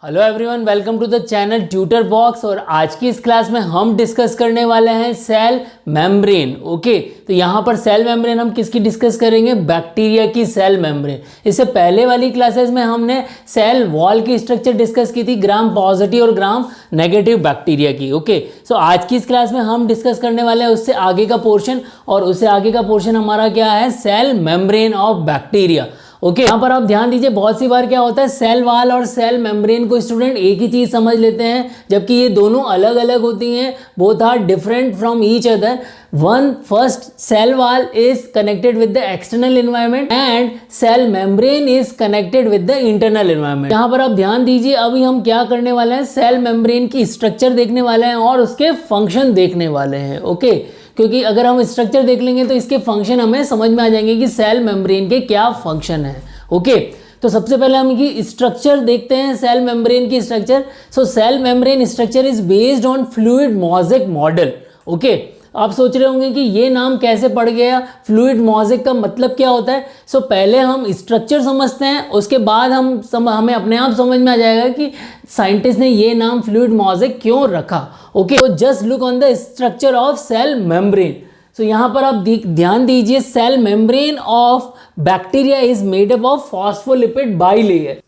Hello everyone, welcome to the channel Tutor Box. और आज की इस क्लास में हम डिस्कस करने वाले हैं सेल मेम्ब्रेन। ओके, तो यहाँ पर सेल मेम्ब्रेन हम किसकी डिस्कस करेंगे? बैक्टीरिया की सेल मेम्ब्रेन। इससे पहले वाली क्लासेस में हमने सेल वॉल की स्ट्रक्चर डिस्कस की थी, ग्राम पॉजिटिव और ग्राम नेगेटिव बैक्टीरिया की। ओके, सो आज की इस क्लास में हम डिस्कस करने वाले हैं उससे आगे का पोर्शन, और उससे आगे का पोर्शन हमारा क्या है? Cell membrane of bacteria. Okay, यहाँ पर आप ध्यान दीजिए, बहुत सी बार क्या होता है, सेल वाल और सेल मेम्ब्रेन को स्टूडेंट एक ही चीज समझ लेते हैं, जबकि ये दोनों अलग अलग होती हैं। Both are different from each other. One first cell wall is connected with the external environment and cell membrane is connected with the internal environment. यहाँ पर आप ध्यान दीजिए, अभी हम क्या करने वाले हैं? सेल मेम्ब्रेन की स्ट्रक्चर देखने वाले हैं और उसके फंक्शन देखने वाले हैं। ओके, क्योंकि अगर हम स्ट्रक्चर देख लेंगे तो इसके फंक्शन हमें समझ में आ जाएंगे कि सेल मेम्ब्रेन के क्या फंक्शन है। ओके, तो सबसे पहले हम की स्ट्रक्चर देखते हैं, सेल मेम्ब्रेन की structure. So cell membrane structure is based on fluid mosaic model. Okay, आप सोच रहे होंगे कि ये नाम कैसे पड़ गया? फ्लूइड मोज़ेक का मतलब क्या होता है? सो पहले हम स्ट्रक्चर समझते हैं, उसके बाद हमें अपने आप समझ में आ जाएगा कि साइंटिस्ट ने ये नाम फ्लूइड मोज़ेक क्यों रखा। ओके, तो just look on the structure of cell membrane. So यहाँ पर आप ध्यान दीजिए, cell membrane of bacteria is made up of phospholipid bilayer.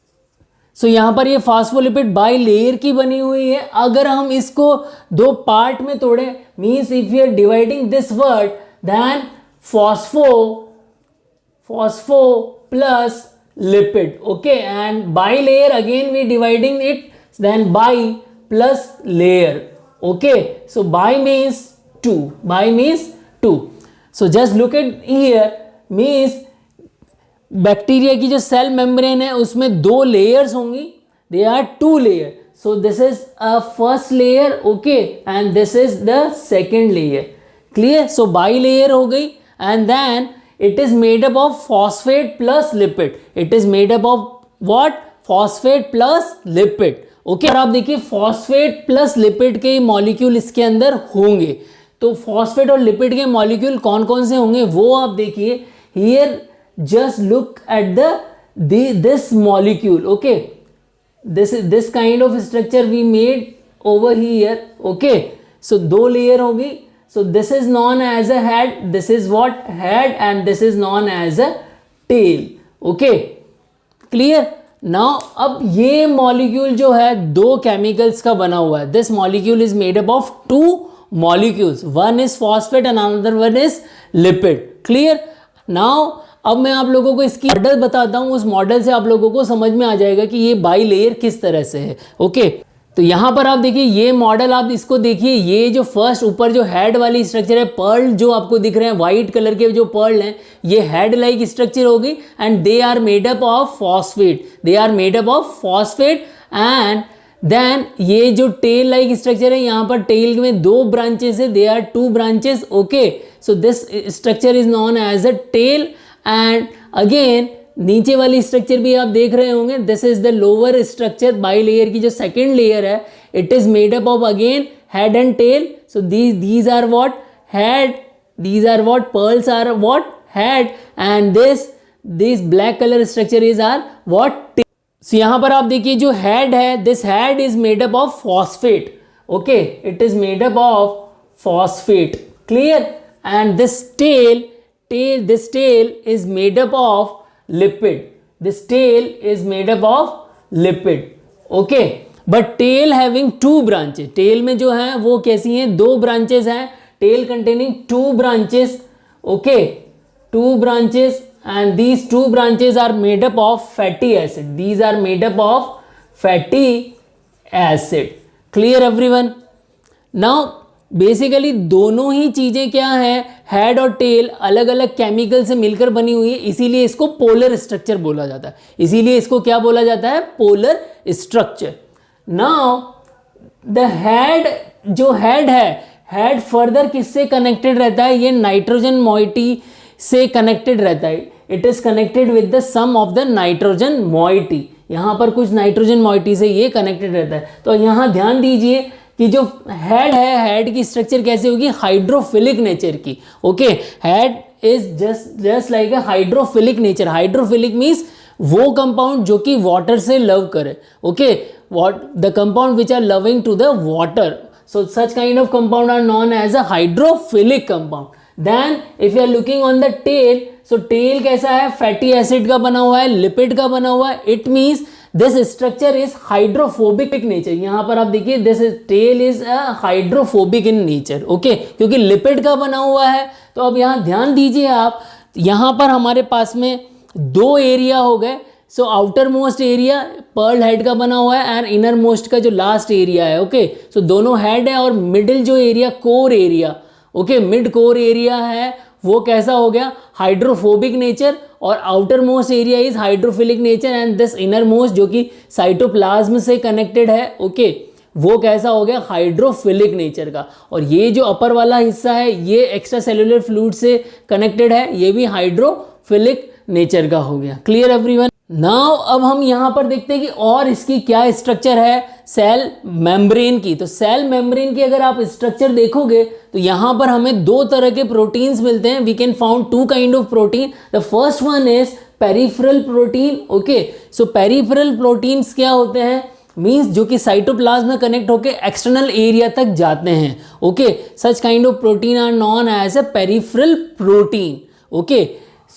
So यहाँ पर ये फॉस्फोलिपिड बाइलेयर की बनी हुई है। अगर हम इसको दो पार्ट में तोड़े, means if you are dividing this word, then phospho plus lipid. Okay, and bilayer again we dividing it, then bi plus layer. Okay, so bi means two, so just look at here, means bacteria की जो cell membrane है उसमें दो layers होंगी, they are two layer. So this is a first layer, okay, and this is the second layer. Clear? So bi layer हो गई, and then it is made up of phosphate plus lipid. It is made up of what? Phosphate plus lipid. Okay, और आप देखिए phosphate plus lipid के molecule इसके अंदर होंगे। तो फॉस्फेट और लिपिड के मॉलिक्यूल कौन कौन से होंगे वो आप देखिए। Here just look at this molecule. Okay, this kind of structure we made over here. Okay, so दो layer होगी. So this is known as a head, this is what? Head, and this is known as a tail. Okay, clear? Now अब ये molecule जो है दो chemicals का बना हुआ है. This molecule is made up of two molecules, one is phosphate and another one is lipid. Clear? Now अब मैं आप लोगों को इसकी मॉडल बताता हूँ, उस मॉडल से आप लोगों को समझ में आ जाएगा कि ये बाई लेयर किस तरह से है। ओके, तो यहाँ पर आप देखिए ये मॉडल, आप इसको देखिए, ये जो फर्स्ट ऊपर जो हेड वाली स्ट्रक्चर है, पर्ल जो आपको दिख रहे हैं वाइट कलर के जो पर्ल हैं, ये हेड लाइक स्ट्रक्चर होगी, and they are made up of phosphate, and then ये जो टेल लाइक स्ट्रक्चर है, यहाँ पर टेल में दो ब्रांचेस है, they are two branches. Okay, so this structure is known as a tail, and again नीचे वाली स्ट्रक्चर भी आप देख रहे होंगे, this is the lower structure. Bi layer की जो सेकेंड लेयर है, it is made up of again head and tail. So these are what? Head. These are what? Pearls are what? Head. And this black color structure is are what? Tail. So यहाँ पर आप देखिए जो head है, this head is made up of phosphate. Okay, it is made up of phosphate. Clear? And this tail is made up of lipid. This tail is made up of lipid. Okay, but tail having two branches. tail में जो है वो कैसी हैं? दो branches हैं. tail containing two branches. Okay, two branches, and these two branches are made up of fatty acid. These are made up of fatty acid. Clear everyone? Now basically दोनों ही चीजें क्या है, हेड और टेल अलग अलग chemical से मिलकर बनी हुई है, इसीलिए इसको पोलर स्ट्रक्चर बोला जाता है। इसीलिए इसको क्या बोला जाता है? Polar structure. Now the head, जो हेड है, हेड फर्दर किससे कनेक्टेड रहता है? ये नाइट्रोजन मॉइटी से कनेक्टेड रहता है। It is connected with the some of the nitrogen moiety. यहाँ पर कुछ नाइट्रोजन मॉइटी से ये कनेक्टेड रहता है। तो यहाँ ध्यान दीजिए कि जो हेड है, हेड की स्ट्रक्चर कैसे होगी? हाइड्रोफिलिक नेचर की। Okay, head is just like a hydrophilic nature. Hydrophilic means वो कंपाउंड जो कि वाटर से लव करे। Okay, what the compound which are loving to the water. So such kind of compound are known as a hydrophilic compound. Then if you are looking on the tail, so tail कैसा है, fatty acid का बना हुआ है, lipid का बना हुआ है. It means this structure is hydrophobic nature. यहाँ पर आप देखिए this tail is hydrophobic in nature. Okay, क्योंकि लिपिड का बना हुआ है. तो अब यहाँ ध्यान दीजिए आप, यहाँ पर हमारे पास में दो एरिया हो गए. So outer most area polar head का बना हुआ है एंड इनर मोस्ट का जो लास्ट एरिया है. ओके, सो दोनों हेड है और मिडिल जो area core area, okay, mid core area है, वो कैसा हो गया, हाइड्रोफोबिक नेचर. और outer most area is hydrophilic nature and this inner most जो कि साइटोप्लाज्म से कनेक्टेड है, ओके, वो कैसा हो गया, हाइड्रोफिलिक नेचर का. और ये जो अपर वाला हिस्सा है ये एक्स्ट्रा सेलुलर फ्लूइड से कनेक्टेड है, ये भी हाइड्रोफिलिक नेचर का हो गया. Clear everyone? नाउ अब हम यहाँ पर देखते हैं कि और इसकी क्या स्ट्रक्चर है सेल मेम्ब्रेन की. तो सेल मेम्ब्रेन की अगर आप स्ट्रक्चर देखोगे तो यहाँ पर हमें दो तरह के प्रोटीन्स मिलते हैं. We can found two kind of protein. The first one is peripheral protein. Okay, so peripheral proteins क्या होते हैं, मीन्स जो कि साइटोप्लाज्म में कनेक्ट होकर एक्सटर्नल एरिया तक जाते हैं. Okay, such kind of protein are known as a peripheral protein. Okay,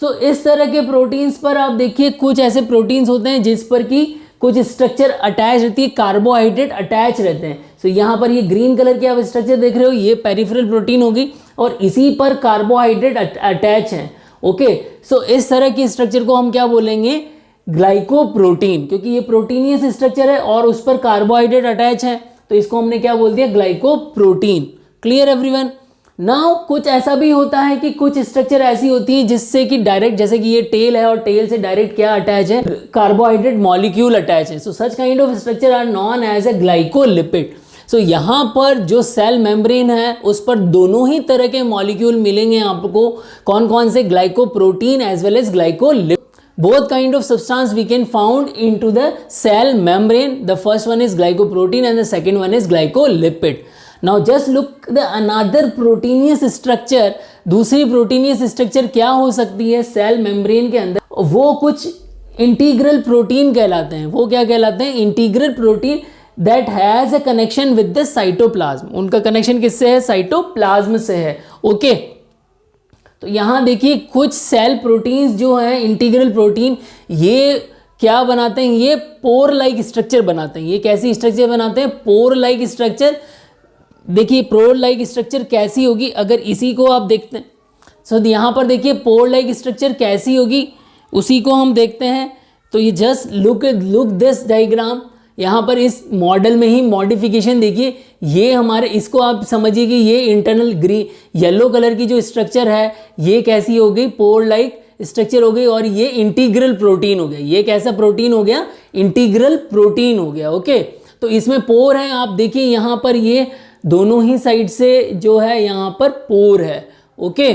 so इस तरह के प्रोटीन्स पर आप देखिए कुछ ऐसे प्रोटीन्स होते हैं जिस पर कि कुछ स्ट्रक्चर अटैच रहती है, कार्बोहाइड्रेट अटैच रहते हैं. सो यहाँ पर ये ग्रीन कलर की आप स्ट्रक्चर देख रहे हो, ये पेरिफेरल प्रोटीन होगी और इसी पर कार्बोहाइड्रेट अटैच हैं. ओके, सो इस तरह की स्ट्रक्चर को हम क्या बोलेंगे, ग्लाइकोप्रोटीन, क्योंकि ये प्रोटीनियस स्ट्रक्चर है और उस पर कार्बोहाइड्रेट अटैच है, तो इसको हमने क्या बोल दिया, ग्लाइकोप्रोटीन. Clear everyone? नाउ कुछ ऐसा भी होता है कि कुछ स्ट्रक्चर ऐसी होती है जिससे कि डायरेक्ट, जैसे कि ये टेल है और टेल से डायरेक्ट क्या अटैच है, कार्बोहाइड्रेट मॉलिक्यूल अटैच है. So such kind of structure are known as a glycolipid. So यहाँ पर जो सेल मेम्ब्रेन है उस पर दोनों ही तरह के मॉलिक्यूल मिलेंगे आपको. कौन कौन से, glycoprotein as well as glycolipid. Both kind of substance we can found into the cell membrane. The first one is glycoprotein and the second one is glycolipid. Now just look the another proteinous structure. दूसरी proteinaceous structure क्या हो सकती है cell membrane के अंदर, वो कुछ integral protein कहलाते हैं. वो क्या कहलाते हैं, integral protein that has a connection with the cytoplasm. उनका कनेक्शन किससे है, साइटोप्लाज्म से है. ओके, तो यहाँ देखिए कुछ सेल प्रोटीन्स जो हैं इंटीग्रल प्रोटीन, ये क्या बनाते हैं, ये पोर लाइक स्ट्रक्चर बनाते हैं. ये कैसी स्ट्रक्चर बनाते हैं, पोर लाइक स्ट्रक्चर. देखिए पोर लाइक स्ट्रक्चर कैसी होगी, अगर इसी को आप देखते हैं. सो यहाँ पर देखिए पोर लाइक स्ट्रक्चर कैसी होगी, उसी को हम देखते हैं. तो ये जस्ट लुक दिस डायग्राम. यहाँ पर इस मॉडल में ही मॉडिफिकेशन देखिए, ये हमारे, इसको आप समझिए कि ये इंटरनल ग्रीन येलो कलर की जो स्ट्रक्चर है ये कैसी हो गई, पोर लाइक स्ट्रक्चर हो गई. और ये इंटीग्रल प्रोटीन हो गया. ये कैसा प्रोटीन हो गया, इंटीग्रल प्रोटीन हो गया. ओके, तो इसमें पोर है, आप देखिए यहाँ पर ये दोनों ही साइड से जो है यहाँ पर पोर है. ओके,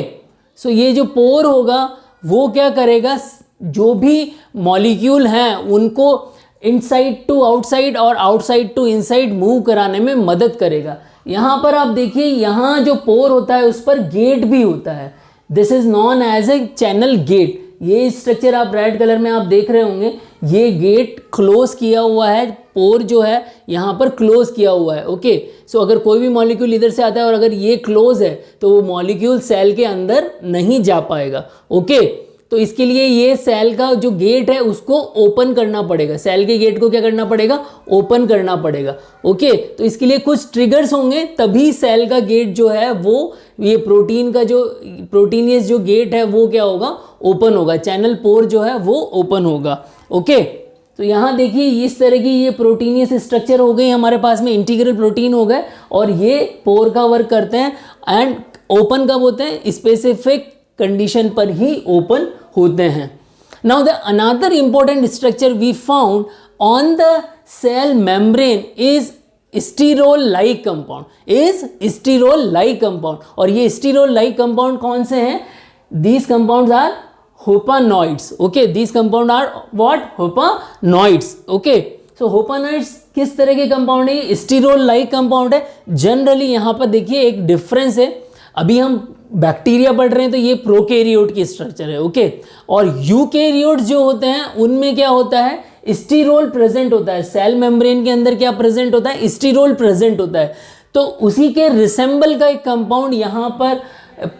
सो ये जो पोर होगा वो क्या करेगा, जो भी मॉलिक्यूल हैं उनको इनसाइड टू आउटसाइड और आउटसाइड टू इनसाइड मूव कराने में मदद करेगा. यहाँ पर आप देखिए, यहाँ जो पोर होता है उस पर गेट भी होता है. This is known as a channel gate. ये स्ट्रक्चर आप रेड कलर में आप देख रहे होंगे, ये गेट क्लोज किया हुआ है, पोर जो है यहाँ पर क्लोज किया हुआ है. ओके, सो अगर कोई भी मॉलिक्यूल इधर से आता है और अगर ये क्लोज है तो वो मॉलिक्यूल सेल के अंदर नहीं जा पाएगा. ओके, तो इसके लिए ये सेल का जो गेट है उसको ओपन करना पड़ेगा. सेल के गेट को क्या करना पड़ेगा, ओपन करना पड़ेगा. ओके, तो इसके लिए कुछ ट्रिगर्स होंगे तभी सेल का गेट जो है वो, ये प्रोटीन का जो प्रोटीनियस जो गेट है वो क्या होगा, ओपन होगा. चैनल पोर जो है वो ओपन होगा. ओके, तो यहाँ देखिए इस तरह की ये प्रोटीनियस स्ट्रक्चर हो गई हमारे पास में, इंटीग्रल प्रोटीन हो गए और ये पोर का वर्क करते हैं. एंड ओपन कब होते हैं, स्पेसिफिक कंडीशन पर ही ओपन होते हैं. Now the another important structure we found on the cell membrane is sterol like compound. और ये स्टीरोल लाइक कंपाउंड कौन से हैं, these compounds are hopanoids. Okay, these compound are what, hopanoids. Okay, so hopanoids किस तरह के compound है, sterol like compound है. जनरली यहाँ पर देखिए एक डिफरेंस है, अभी हम बैक्टीरिया पढ़ रहे हैं तो ये प्रोकैरियोट की स्ट्रक्चर है. ओके, और यूकैरियोट जो होते हैं उनमें क्या होता है, स्टीरोल प्रेजेंट होता है। सेल मेम्ब्रेन के अंदर क्या प्रेजेंट होता है? स्टीरोल प्रेजेंट होता है। तो उसी के रिसेंबल का एक कंपाउंड यहाँ पर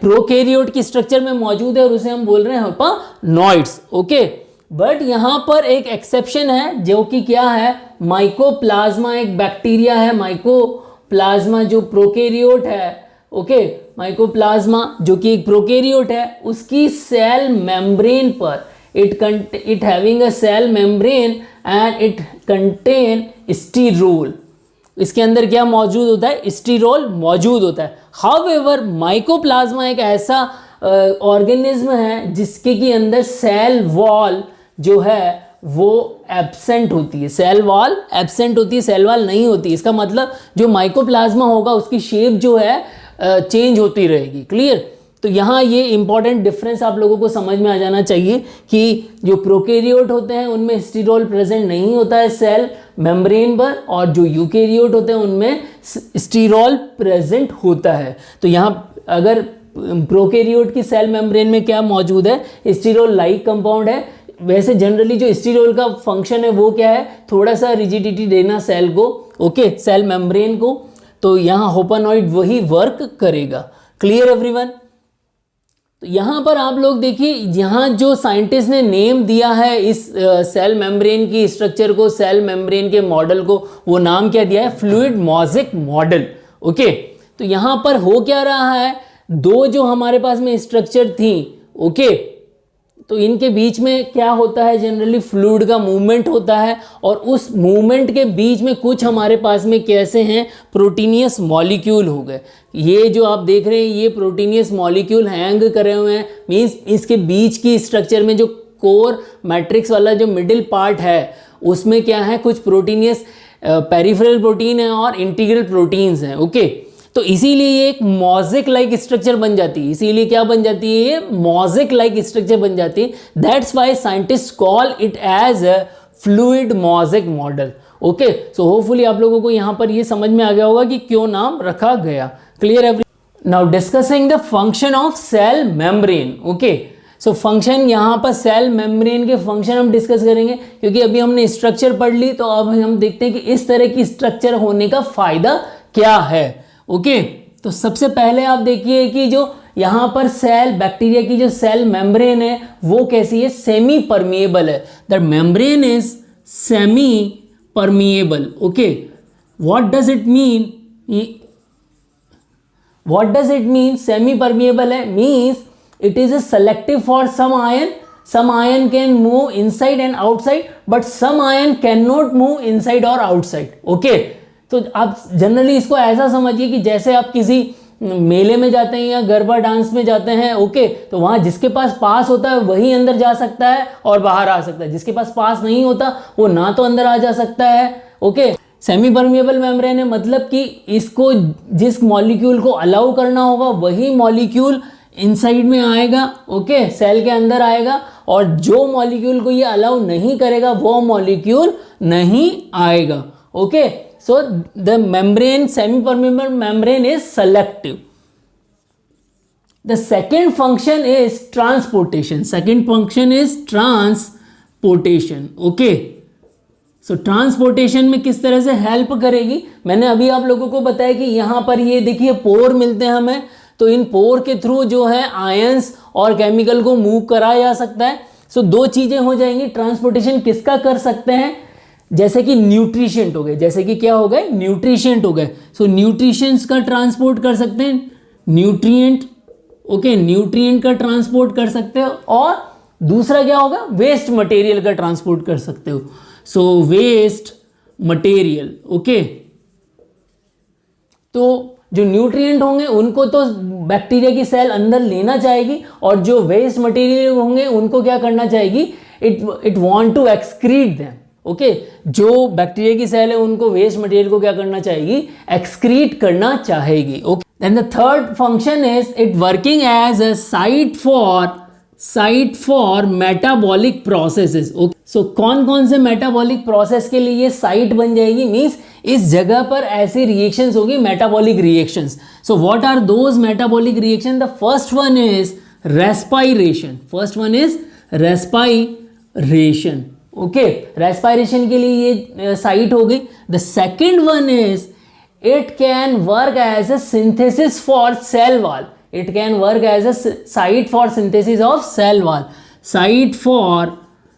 प्रोकैरियोट की स्ट्रक्चर में मौजूद है और उसे हम बोल रहे हैं हर्पानॉइड्स। ओके, बट यहाँ पर एक एक्सेप्शन है जो कि क्या है? माइकोप्लाज्मा एक बैक्टीरिया है, माइकोप्लाज्मा जो प्रोकैरियोट है। ओके, माइकोप्लाज्मा जो कि एक प्रोकैरियोट है, उसकी सेल मेम्ब्रेन पर it having a cell membrane and it contain sterol. इसके अंदर क्या मौजूद होता है? स्टीरोल मौजूद होता है। हाउएवर माइकोप्लाज्मा एक ऐसा ऑर्गेनिज्म है जिसके की अंदर सेल वॉल जो है वो एब्सेंट होती है। सेल वॉल एब्सेंट होती है, सेल वॉल नहीं होती। इसका मतलब जो माइकोप्लाज्मा होगा उसकी शेप जो है चेंज होती रहेगी। क्लियर? तो यहाँ ये इंपॉर्टेंट डिफरेंस आप लोगों को समझ में आ जाना चाहिए कि जो प्रोकैरियोट होते हैं उनमें स्टीरोल प्रेजेंट नहीं होता है सेल मेम्ब्रेन पर, और जो यूकैरियोट होते हैं उनमें स्टीरोल प्रेजेंट होता है। तो यहाँ अगर प्रोकैरियोट की सेल मेम्ब्रेन में क्या मौजूद है? स्टीरोल लाइक कंपाउंड है। वैसे जनरली जो स्टीरोल का फंक्शन है वो क्या है? थोड़ा सा रिजिडिटी देना सेल को, ओके, सेल मेम्ब्रेन को। तो यहाँ हर्पानॉइड वही वर्क करेगा। Clear everyone? तो यहाँ पर आप लोग देखिए, यहाँ जो साइंटिस्ट ने नेम दिया है इस सेल मेम्ब्रेन की स्ट्रक्चर को, सेल मेम्ब्रेन के मॉडल को, वो नाम क्या दिया है? Fluid mosaic model. ओके, तो यहाँ पर हो क्या रहा है? दो जो हमारे पास में स्ट्रक्चर थी, ओके, तो इनके बीच में क्या होता है? जनरली फ्लूइड का मूवमेंट होता है, और उस मूवमेंट के बीच में कुछ हमारे पास में कैसे हैं? प्रोटीनियस मॉलिक्यूल हो गए। ये जो आप देख रहे हैं ये प्रोटीनियस मॉलिक्यूल हैंग करे हुए हैं, मीन्स इसके बीच की स्ट्रक्चर में जो कोर मैट्रिक्स वाला जो मिडिल पार्ट है उसमें क्या है? कुछ प्रोटीनियस पेरिफेरल प्रोटीन है और इंटीग्रल प्रोटीन्स हैं। ओके, तो इसीलिए ये एक मोज़ेक लाइक स्ट्रक्चर बन जाती है। इसीलिए क्या बन जाती है? ये मोज़ेक लाइक स्ट्रक्चर बन जाती है। That's why scientist call it as a fluid mosaic model. Okay, so hopefully आप लोगों को यहाँ पर ये समझ में आ गया होगा कि क्यों नाम रखा गया। Clear every? Now discussing the function of cell membrane. Okay, so function यहाँ पर सेल मेम्ब्रेन के फंक्शन हम डिस्कस करेंगे, क्योंकि अभी हमने स्ट्रक्चर पढ़ ली, तो अब हम देखते हैं कि इस तरह की स्ट्रक्चर होने का फायदा क्या है। ओके, तो सबसे पहले आप देखिए कि जो यहाँ पर सेल बैक्टीरिया की जो सेल मेम्ब्रेन है वो कैसी है? सेमी परमिएबल है। The membrane is semi permeable. Okay, what does it mean? What does it mean semi permeable है? Means it is selective for some ion. Some ion can move inside and outside, but some ion cannot move inside or outside. Okay, तो आप generally इसको ऐसा समझिए कि जैसे आप किसी मेले में जाते हैं या गरबा डांस में जाते हैं, ओके, तो वहाँ जिसके पास होता है वही अंदर जा सकता है और बाहर आ सकता है। जिसके पास नहीं होता वो ना तो अंदर आ जा सकता है। ओके, सेमी परमिएबल मेम्ब्रेन है, मतलब कि इसको जिस मॉलिक्यूल को अलाउ करना होगा वही मॉलिक्यूल इनसाइड में आएगा। ओके, सेल के अंदर आएगा, और जो मॉलिक्यूल को ये अलाउ नहीं करेगा वो मॉलिक्यूल नहीं आएगा। Okay, so the membrane, semi-permeable membrane is selective. The second function is transportation. Second function is transportation. Okay, so transportation में किस तरह से हेल्प करेगी? मैंने अभी आप लोगों को बताया कि यहाँ पर ये देखिए पोर मिलते हैं हमें, तो इन पोर के थ्रू जो है आयंस और केमिकल को मूव कराया जा सकता है। सो दो चीजें हो जाएंगी। ट्रांसपोर्टेशन किसका कर सकते हैं? जैसे कि न्यूट्रिशेंट हो गए, जैसे कि क्या हो गए? न्यूट्रिशेंट हो गए। सो न्यूट्रिशंस का ट्रांसपोर्ट कर सकते हैं, न्यूट्रिएंट। ओके, न्यूट्रिएंट का ट्रांसपोर्ट कर सकते हो, और दूसरा क्या होगा? वेस्ट मटेरियल का ट्रांसपोर्ट कर सकते हो। सो वेस्ट मटेरियल। ओके, तो जो न्यूट्रिएंट होंगे उनको तो बैक्टीरिया की सेल अंदर लेना चाहेगी, और जो वेस्ट मटेरियल होंगे उनको क्या करना चाहेगी? It want to excrete them. Okay, जो बैक्टीरिया की सेल है उनको वेस्ट मटेरियल को क्या करना चाहेगी? एक्सक्रीट करना चाहेगी। Okay, then the third function is it working as a site for metabolic processes. Okay, so कौन कौन से मेटाबॉलिक प्रोसेस के लिए ये साइट बन जाएगी? मीन्स इस जगह पर ऐसे रिएक्शंस होगी, metabolic reactions. So what are those metabolic reaction? The first one is respiration. First one is respiration. Okay, respiration के लिए ये साइट हो गई. The second one is it can work as a synthesis for cell wall. It can work as a site for synthesis of cell wall. Site for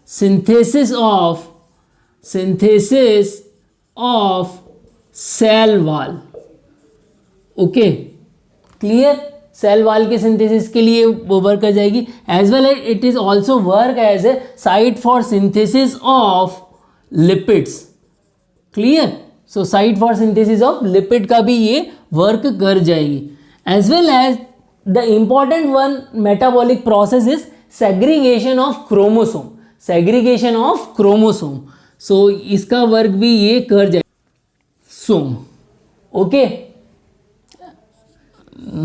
synthesis of cell wall. Okay, clear. Cell wall के synthesis के लिए वो work कर जाएगी. As well as it is also work as a site for synthesis of lipids. Clear. So site for synthesis of lipid का भी ये work कर जाएगी. As well as the important one metabolic process is segregation of chromosome. Segregation of chromosome. So इसका work भी ये कर जाए. सोम. Okay,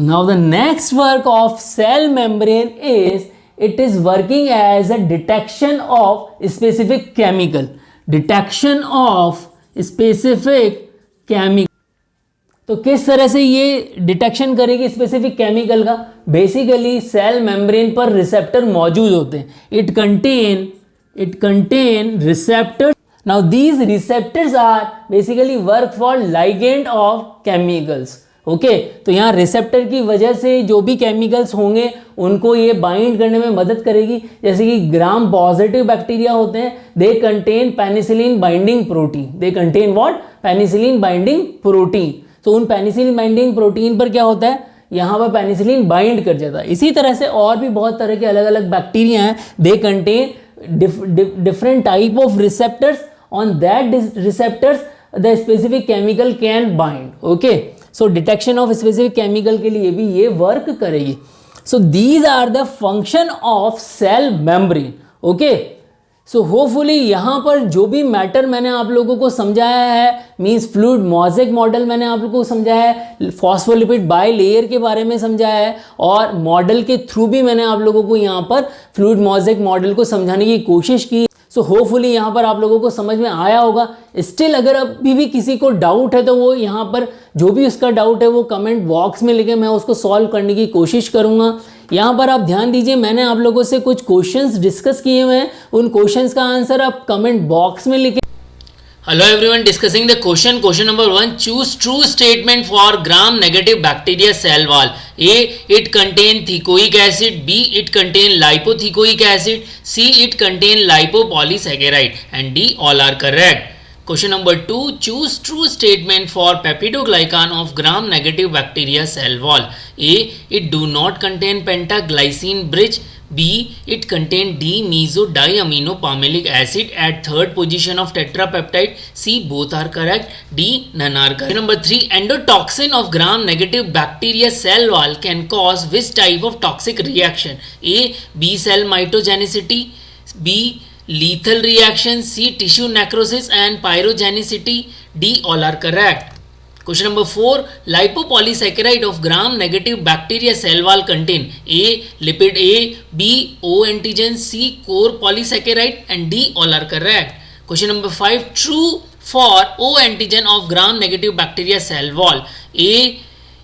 now the next work of cell membrane is it is working as a detection of specific chemical. Detection of specific chemical. तो किस तरह से ये डिटेक्शन करेगी स्पेसिफिक केमिकल का? बेसिकली सेल मेम्ब्रेन पर रिसेप्टर मौजूद होते हैं. it contain receptors. Now these receptors are basically work for ligand of chemicals. Okay, तो यहाँ रिसेप्टर की वजह से जो भी केमिकल्स होंगे उनको ये बाइंड करने में मदद करेगी. जैसे कि ग्राम पॉजिटिव बैक्टीरिया होते हैं, they contain penicillin binding protein. They contain what? Penicillin binding protein. तो उन पेनिसिलिन बाइंडिंग प्रोटीन पर क्या होता है? यहाँ पर पेनिसिलिन बाइंड कर जाता है. इसी तरह से और भी बहुत तरह के अलग अलग बैक्टीरिया हैं. They contain different type of receptors. On that receptors the specific chemical can bind. Okay, so detection of specific chemical के लिए भी ये work करेगी. So these are the function of cell membrane. Okay, so hopefully यहाँ पर जो भी matter मैंने आप लोगों को समझाया है, मीन्स फ्लूइड मोज़ेक मॉडल मैंने आप लोगों को समझाया है, फॉस्फोलिपिड बाई लेयर के बारे में समझाया है, और मॉडल के थ्रू भी मैंने आप लोगों को यहाँ पर फ्लूइड मोज़ेक मॉडल को समझाने की कोशिश की. सो होपफुली यहाँ पर आप लोगों को समझ में आया होगा. स्टिल अगर अभी भी किसी को डाउट है तो वो यहाँ पर जो भी उसका डाउट है वो कमेंट बॉक्स में लिखे, मैं उसको सॉल्व करने की कोशिश करूँगा. यहाँ पर आप ध्यान दीजिए, मैंने आप लोगों से कुछ क्वेश्चंस डिस्कस किए हुए हैं, उन क्वेश्चंस का आंसर आप कमेंट बॉक्स में लिखें. Hello everyone, discussing the question number 1. Choose true statement for gram negative bacteria cell wall. A. It contain thicoic acid. B. It contain lipothecoic acid. C. It contain lipopolysaccharide. And D. All are correct. Question number 2. Choose true statement for peptidoglycan of gram negative bacteria cell wall. A. It do not contain pentaglycine bridge. B. It contain D-mesodiaminopalmitic acid at third position of tetrapeptide. C. Both are correct. D. None are correct. Number 3. Endotoxin of gram-negative bacteria cell wall can cause which type of toxic reaction? A. B cell mitogenicity. B. Lethal reaction. C. Tissue necrosis and pyrogenicity. D. All are correct. Question number 4. Lipopolysaccharide of gram-negative bacteria cell wall contain A. Lipid A, B. O antigen, C. Core polysaccharide, and D. All are correct. Question number 5. True for O antigen of gram-negative bacteria cell wall. A.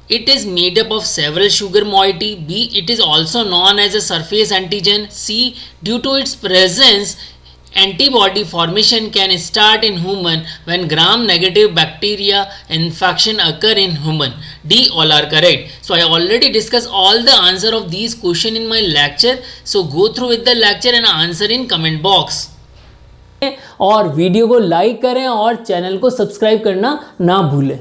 It is made up of several sugar moiety. B. It is also known as a surface antigen. C. Due to its presence, antibody formation can start in human when gram-negative bacteria infection occur in human. D. All are correct. So I already discussed all the answer of these question in my lecture. So go through with the lecture and answer in comment box. और video को like करें और channel को subscribe करना ना भूलें.